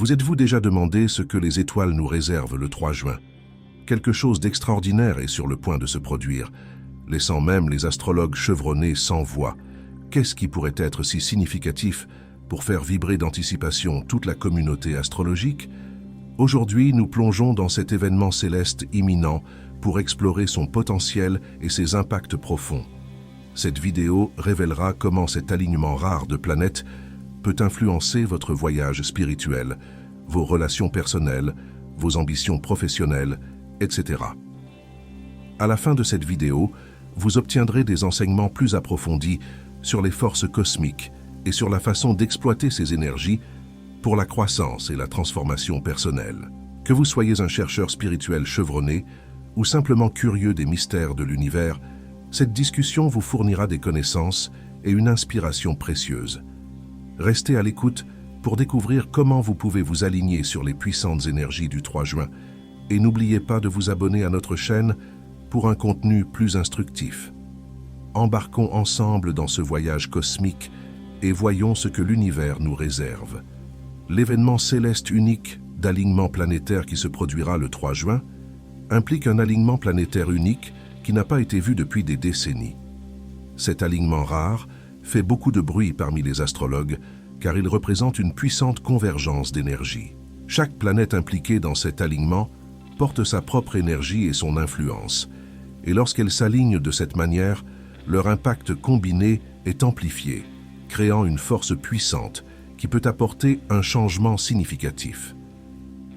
Vous êtes-vous déjà demandé ce que les étoiles nous réservent le 3 juin? Quelque chose d'extraordinaire est sur le point de se produire, laissant même les astrologues chevronnés sans voix. Qu'est-ce qui pourrait être si significatif pour faire vibrer d'anticipation toute la communauté astrologique? Aujourd'hui, nous plongeons dans cet événement céleste imminent pour explorer son potentiel et ses impacts profonds. Cette vidéo révélera comment cet alignement rare de planètes peut influencer votre voyage spirituel, vos relations personnelles, vos ambitions professionnelles, etc. À la fin de cette vidéo, vous obtiendrez des enseignements plus approfondis sur les forces cosmiques et sur la façon d'exploiter ces énergies pour la croissance et la transformation personnelle. Que vous soyez un chercheur spirituel chevronné ou simplement curieux des mystères de l'univers, cette discussion vous fournira des connaissances et une inspiration précieuse. Restez à l'écoute pour découvrir comment vous pouvez vous aligner sur les puissantes énergies du 3 juin et n'oubliez pas de vous abonner à notre chaîne pour un contenu plus instructif. Embarquons ensemble dans ce voyage cosmique et voyons ce que l'univers nous réserve. L'événement céleste unique d'alignement planétaire qui se produira le 3 juin implique un alignement planétaire unique qui n'a pas été vu depuis des décennies. Cet alignement rare fait beaucoup de bruit parmi les astrologues car il représente une puissante convergence d'énergie. Chaque planète impliquée dans cet alignement porte sa propre énergie et son influence, et lorsqu'elles s'alignent de cette manière, leur impact combiné est amplifié, créant une force puissante qui peut apporter un changement significatif.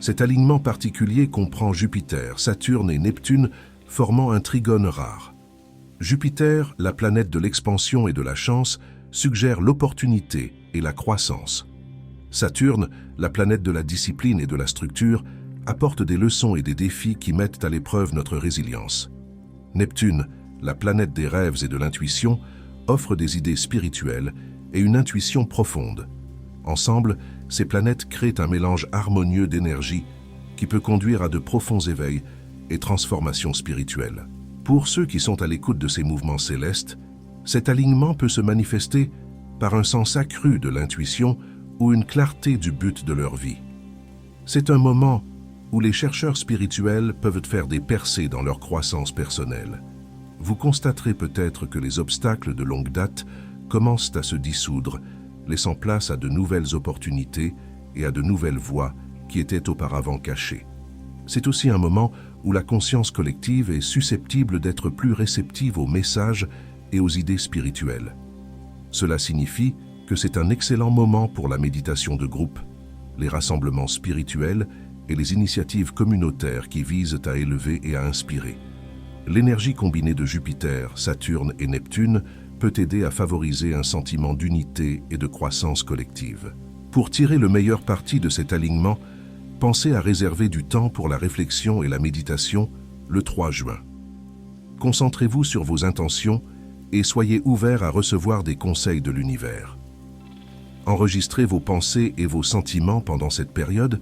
Cet alignement particulier comprend Jupiter, Saturne et Neptune formant un trigone rare. Jupiter, la planète de l'expansion et de la chance, suggère l'opportunité et la croissance. Saturne, la planète de la discipline et de la structure, apporte des leçons et des défis qui mettent à l'épreuve notre résilience. Neptune, la planète des rêves et de l'intuition, offre des idées spirituelles et une intuition profonde. Ensemble, ces planètes créent un mélange harmonieux d'énergie qui peut conduire à de profonds éveils et transformations spirituelles. Pour ceux qui sont à l'écoute de ces mouvements célestes, cet alignement peut se manifester par un sens accru de l'intuition ou une clarté du but de leur vie. C'est un moment où les chercheurs spirituels peuvent faire des percées dans leur croissance personnelle. Vous constaterez peut-être que les obstacles de longue date commencent à se dissoudre, laissant place à de nouvelles opportunités et à de nouvelles voies qui étaient auparavant cachées. C'est aussi un moment où la conscience collective est susceptible d'être plus réceptive aux messages et aux idées spirituelles. Cela signifie que c'est un excellent moment pour la méditation de groupe, les rassemblements spirituels et les initiatives communautaires qui visent à élever et à inspirer. L'énergie combinée de Jupiter, Saturne et Neptune peut aider à favoriser un sentiment d'unité et de croissance collective. Pour tirer le meilleur parti de cet alignement, pensez à réserver du temps pour la réflexion et la méditation le 3 juin. Concentrez-vous sur vos intentions et soyez ouverts à recevoir des conseils de l'univers. Enregistrer vos pensées et vos sentiments pendant cette période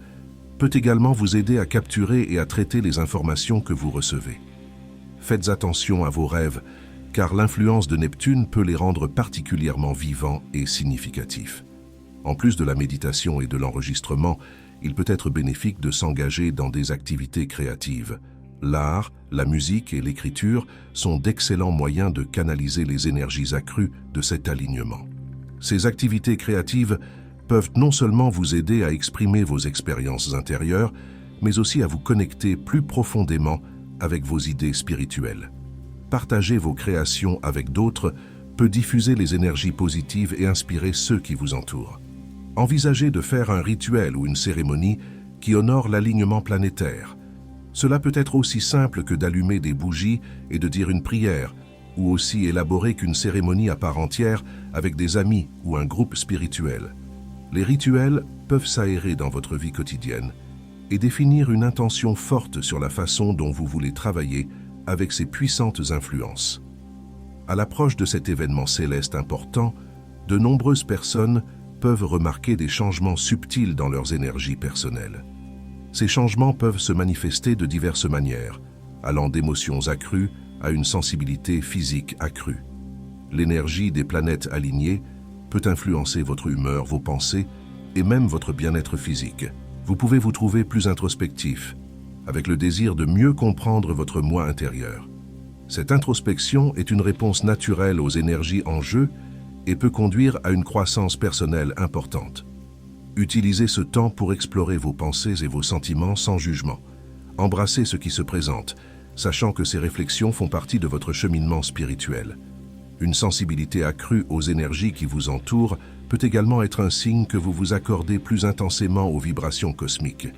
peut également vous aider à capturer et à traiter les informations que vous recevez. Faites attention à vos rêves, car l'influence de Neptune peut les rendre particulièrement vivants et significatifs. En plus de la méditation et de l'enregistrement, il peut être bénéfique de s'engager dans des activités créatives. L'art, la musique et l'écriture sont d'excellents moyens de canaliser les énergies accrues de cet alignement. Ces activités créatives peuvent non seulement vous aider à exprimer vos expériences intérieures, mais aussi à vous connecter plus profondément avec vos idées spirituelles. Partager vos créations avec d'autres peut diffuser les énergies positives et inspirer ceux qui vous entourent. Envisagez de faire un rituel ou une cérémonie qui honore l'alignement planétaire. Cela peut être aussi simple que d'allumer des bougies et de dire une prière, ou aussi élaboré qu'une cérémonie à part entière avec des amis ou un groupe spirituel. Les rituels peuvent s'aérer dans votre vie quotidienne et définir une intention forte sur la façon dont vous voulez travailler avec ces puissantes influences. À l'approche de cet événement céleste important, de nombreuses personnes peuvent remarquer des changements subtils dans leurs énergies personnelles. Ces changements peuvent se manifester de diverses manières, allant d'émotions accrues à une sensibilité physique accrue. L'énergie des planètes alignées peut influencer votre humeur, vos pensées et même votre bien-être physique. Vous pouvez vous trouver plus introspectif, avec le désir de mieux comprendre votre moi intérieur. Cette introspection est une réponse naturelle aux énergies en jeu et peut conduire à une croissance personnelle importante. Utilisez ce temps pour explorer vos pensées et vos sentiments sans jugement. Embrassez ce qui se présente, sachant que ces réflexions font partie de votre cheminement spirituel. Une sensibilité accrue aux énergies qui vous entourent peut également être un signe que vous vous accordez plus intensément aux vibrations cosmiques.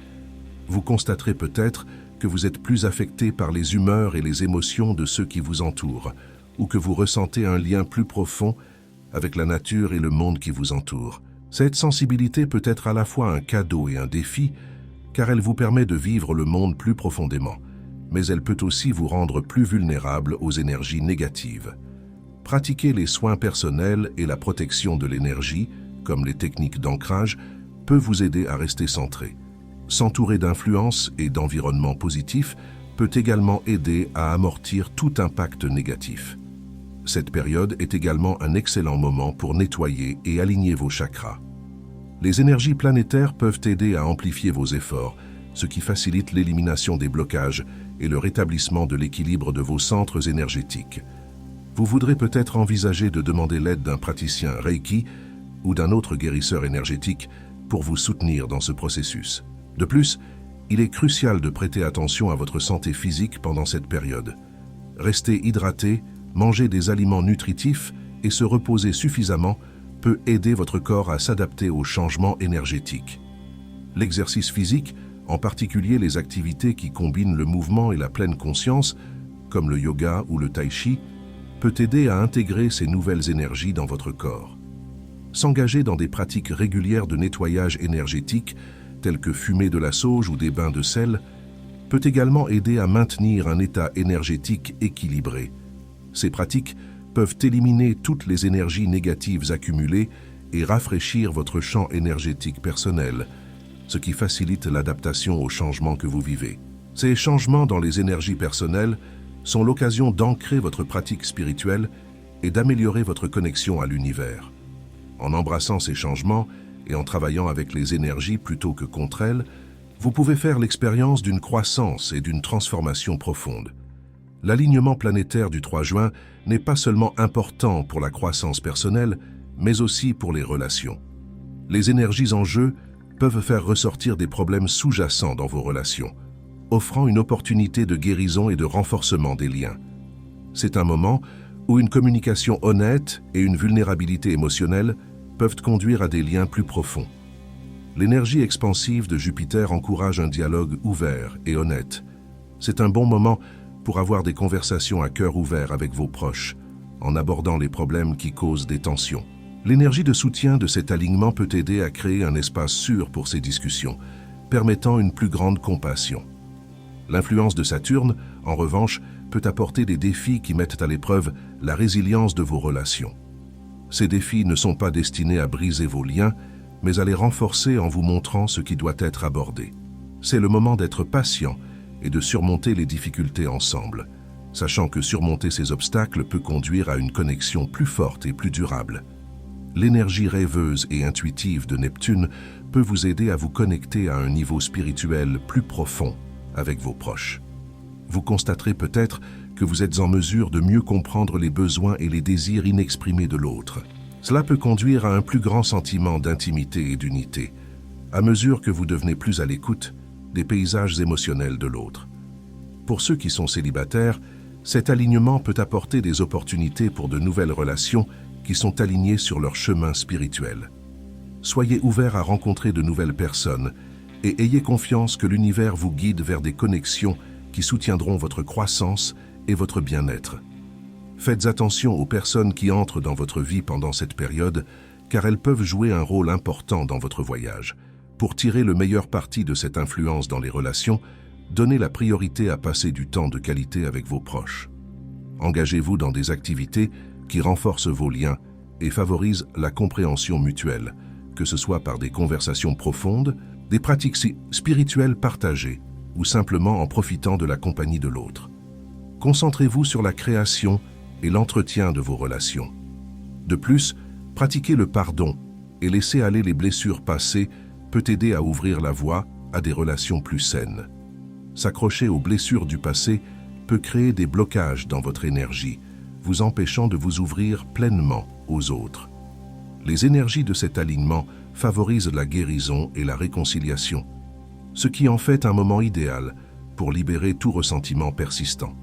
Vous constaterez peut-être que vous êtes plus affecté par les humeurs et les émotions de ceux qui vous entourent, ou que vous ressentez un lien plus profond avec la nature et le monde qui vous entoure. Cette sensibilité peut être à la fois un cadeau et un défi, car elle vous permet de vivre le monde plus profondément, mais elle peut aussi vous rendre plus vulnérable aux énergies négatives. Pratiquer les soins personnels et la protection de l'énergie, comme les techniques d'ancrage, peut vous aider à rester centré. S'entourer d'influences et d'environnements positifs peut également aider à amortir tout impact négatif. Cette période est également un excellent moment pour nettoyer et aligner vos chakras. Les énergies planétaires peuvent aider à amplifier vos efforts, ce qui facilite l'élimination des blocages et le rétablissement de l'équilibre de vos centres énergétiques. Vous voudrez peut-être envisager de demander l'aide d'un praticien Reiki ou d'un autre guérisseur énergétique pour vous soutenir dans ce processus. De plus, il est crucial de prêter attention à votre santé physique pendant cette période. Rester hydraté, manger des aliments nutritifs et se reposer suffisamment peut aider votre corps à s'adapter aux changements énergétiques. L'exercice physique, en particulier les activités qui combinent le mouvement et la pleine conscience, comme le yoga ou le tai chi, peut aider à intégrer ces nouvelles énergies dans votre corps. S'engager dans des pratiques régulières de nettoyage énergétique, telles que fumer de la sauge ou des bains de sel, peut également aider à maintenir un état énergétique équilibré. Ces pratiques peuvent éliminer toutes les énergies négatives accumulées et rafraîchir votre champ énergétique personnel, ce qui facilite l'adaptation aux changements que vous vivez. Ces changements dans les énergies personnelles sont l'occasion d'ancrer votre pratique spirituelle et d'améliorer votre connexion à l'univers. En embrassant ces changements et en travaillant avec les énergies plutôt que contre elles, vous pouvez faire l'expérience d'une croissance et d'une transformation profonde. L'alignement planétaire du 3 juin n'est pas seulement important pour la croissance personnelle, mais aussi pour les relations. Les énergies en jeu peuvent faire ressortir des problèmes sous-jacents dans vos relations, offrant une opportunité de guérison et de renforcement des liens. C'est un moment où une communication honnête et une vulnérabilité émotionnelle peuvent conduire à des liens plus profonds. L'énergie expansive de Jupiter encourage un dialogue ouvert et honnête. C'est un bon moment pour avoir des conversations à cœur ouvert avec vos proches, en abordant les problèmes qui causent des tensions. L'énergie de soutien de cet alignement peut aider à créer un espace sûr pour ces discussions, permettant une plus grande compassion. L'influence de Saturne, en revanche, peut apporter des défis qui mettent à l'épreuve la résilience de vos relations. Ces défis ne sont pas destinés à briser vos liens, mais à les renforcer en vous montrant ce qui doit être abordé. C'est le moment d'être patient et de surmonter les difficultés ensemble, sachant que surmonter ces obstacles peut conduire à une connexion plus forte et plus durable. L'énergie rêveuse et intuitive de Neptune peut vous aider à vous connecter à un niveau spirituel plus profond avec vos proches. Vous constaterez peut-être que vous êtes en mesure de mieux comprendre les besoins et les désirs inexprimés de l'autre. Cela peut conduire à un plus grand sentiment d'intimité et d'unité, à mesure que vous devenez plus à l'écoute des paysages émotionnels de l'autre. Pour ceux qui sont célibataires, cet alignement peut apporter des opportunités pour de nouvelles relations qui sont alignées sur leur chemin spirituel. Soyez ouverts à rencontrer de nouvelles personnes et ayez confiance que l'univers vous guide vers des connexions qui soutiendront votre croissance et votre bien-être. Faites attention aux personnes qui entrent dans votre vie pendant cette période, car elles peuvent jouer un rôle important dans votre voyage. Pour tirer le meilleur parti de cette influence dans les relations, donnez la priorité à passer du temps de qualité avec vos proches. Engagez-vous dans des activités qui renforcent vos liens et favorisent la compréhension mutuelle, que ce soit par des conversations profondes, des pratiques spirituelles partagées ou simplement en profitant de la compagnie de l'autre. Concentrez-vous sur la création et l'entretien de vos relations. De plus, pratiquez le pardon et laissez aller les blessures passées peut aider à ouvrir la voie à des relations plus saines. S'accrocher aux blessures du passé peut créer des blocages dans votre énergie, vous empêchant de vous ouvrir pleinement aux autres. Les énergies de cet alignement favorisent la guérison et la réconciliation, ce qui en fait un moment idéal pour libérer tout ressentiment persistant.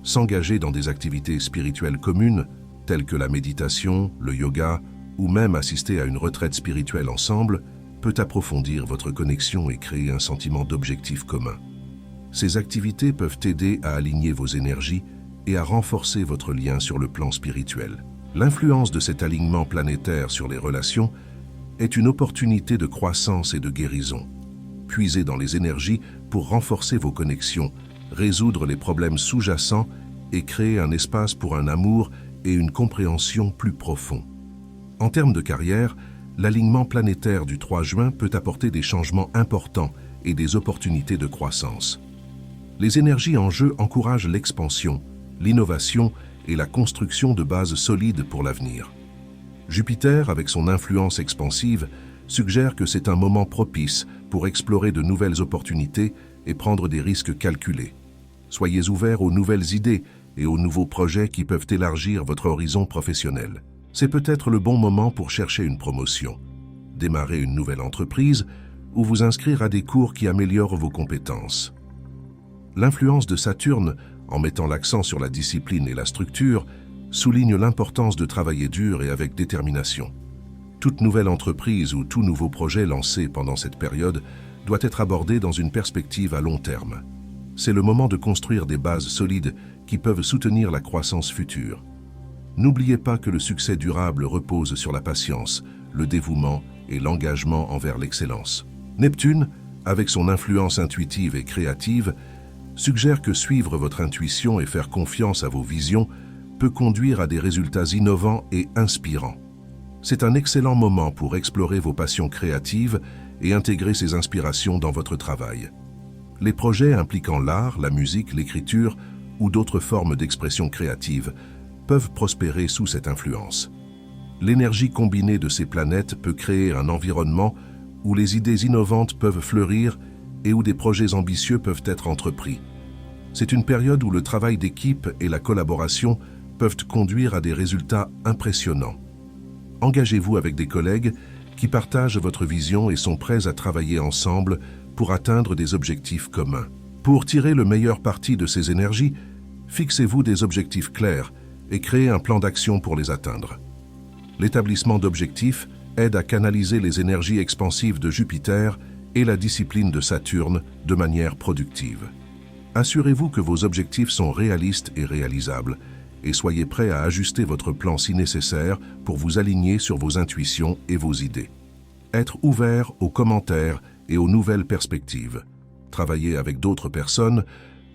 S'engager dans des activités spirituelles communes, telles que la méditation, le yoga, ou même assister à une retraite spirituelle ensemble, peut approfondir votre connexion et créer un sentiment d'objectif commun. Ces activités peuvent aider à aligner vos énergies et à renforcer votre lien sur le plan spirituel. L'influence de cet alignement planétaire sur les relations est une opportunité de croissance et de guérison. Puisez dans les énergies pour renforcer vos connexions, résoudre les problèmes sous-jacents et créer un espace pour un amour et une compréhension plus profond. En termes de carrière, l'alignement planétaire du 3 juin peut apporter des changements importants et des opportunités de croissance. Les énergies en jeu encouragent l'expansion, l'innovation et la construction de bases solides pour l'avenir. Jupiter, avec son influence expansive, suggère que c'est un moment propice pour explorer de nouvelles opportunités et prendre des risques calculés. Soyez ouverts aux nouvelles idées et aux nouveaux projets qui peuvent élargir votre horizon professionnel. C'est peut-être le bon moment pour chercher une promotion, démarrer une nouvelle entreprise ou vous inscrire à des cours qui améliorent vos compétences. L'influence de Saturne, en mettant l'accent sur la discipline et la structure, souligne l'importance de travailler dur et avec détermination. Toute nouvelle entreprise ou tout nouveau projet lancé pendant cette période doit être abordé dans une perspective à long terme. C'est le moment de construire des bases solides qui peuvent soutenir la croissance future. N'oubliez pas que le succès durable repose sur la patience, le dévouement et l'engagement envers l'excellence. Neptune, avec son influence intuitive et créative, suggère que suivre votre intuition et faire confiance à vos visions peut conduire à des résultats innovants et inspirants. C'est un excellent moment pour explorer vos passions créatives et intégrer ces inspirations dans votre travail. Les projets impliquant l'art, la musique, l'écriture ou d'autres formes d'expression créative peuvent prospérer sous cette influence. L'énergie combinée de ces planètes peut créer un environnement où les idées innovantes peuvent fleurir et où des projets ambitieux peuvent être entrepris. C'est une période où le travail d'équipe et la collaboration peuvent conduire à des résultats impressionnants. Engagez-vous avec des collègues qui partagent votre vision et sont prêts à travailler ensemble pour atteindre des objectifs communs. Pour tirer le meilleur parti de ces énergies, fixez-vous des objectifs clairs et créez un plan d'action pour les atteindre. L'établissement d'objectifs aide à canaliser les énergies expansives de Jupiter et la discipline de Saturne de manière productive. Assurez-vous que vos objectifs sont réalistes et réalisables, et soyez prêts à ajuster votre plan si nécessaire pour vous aligner sur vos intuitions et vos idées. Être ouvert aux commentaires et aux nouvelles perspectives. Travailler avec d'autres personnes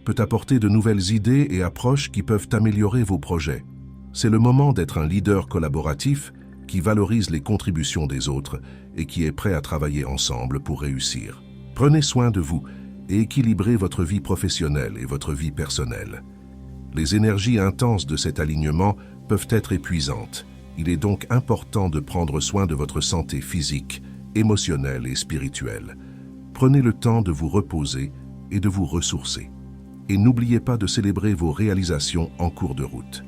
peut apporter de nouvelles idées et approches qui peuvent améliorer vos projets. C'est le moment d'être un leader collaboratif qui valorise les contributions des autres et qui est prêt à travailler ensemble pour réussir. Prenez soin de vous et équilibrez votre vie professionnelle et votre vie personnelle. Les énergies intenses de cet alignement peuvent être épuisantes. Il est donc important de prendre soin de votre santé physique, émotionnelle et spirituelle. Prenez le temps de vous reposer et de vous ressourcer. Et n'oubliez pas de célébrer vos réalisations en cours de route.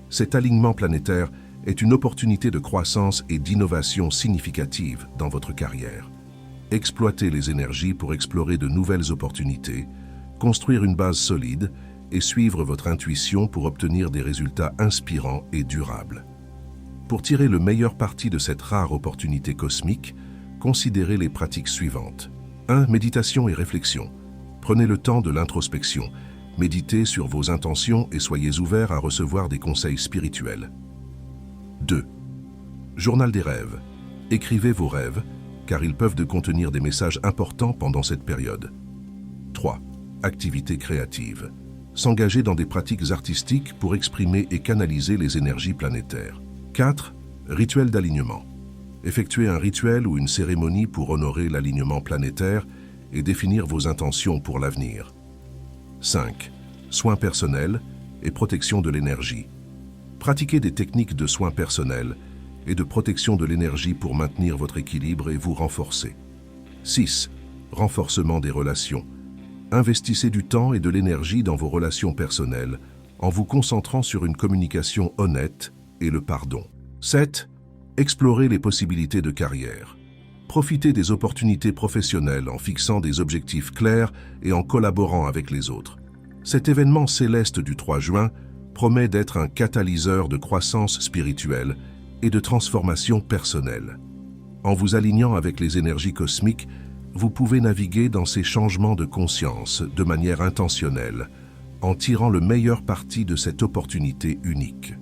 Cet alignement planétaire est une opportunité de croissance et d'innovation significative dans votre carrière. Exploitez les énergies pour explorer de nouvelles opportunités, construire une base solide et suivre votre intuition pour obtenir des résultats inspirants et durables. Pour tirer le meilleur parti de cette rare opportunité cosmique, considérez les pratiques suivantes. 1. Méditation et réflexion. Prenez le temps de l'introspection. Méditez sur vos intentions et soyez ouverts à recevoir des conseils spirituels. 2. Journal des rêves. Écrivez vos rêves, car ils peuvent contenir des messages importants pendant cette période. 3. Activités créatives. S'engager dans des pratiques artistiques pour exprimer et canaliser les énergies planétaires. 4. Rituel d'alignement. Effectuez un rituel ou une cérémonie pour honorer l'alignement planétaire et définir vos intentions pour l'avenir. 5. Soins personnels et protection de l'énergie. Pratiquez des techniques de soins personnels et de protection de l'énergie pour maintenir votre équilibre et vous renforcer. 6. Renforcement des relations. Investissez du temps et de l'énergie dans vos relations personnelles en vous concentrant sur une communication honnête et le pardon. 7. Explorez les possibilités de carrière. Profitez des opportunités professionnelles en fixant des objectifs clairs et en collaborant avec les autres. Cet événement céleste du 3 juin promet d'être un catalyseur de croissance spirituelle et de transformation personnelle. En vous alignant avec les énergies cosmiques, vous pouvez naviguer dans ces changements de conscience de manière intentionnelle, en tirant le meilleur parti de cette opportunité unique.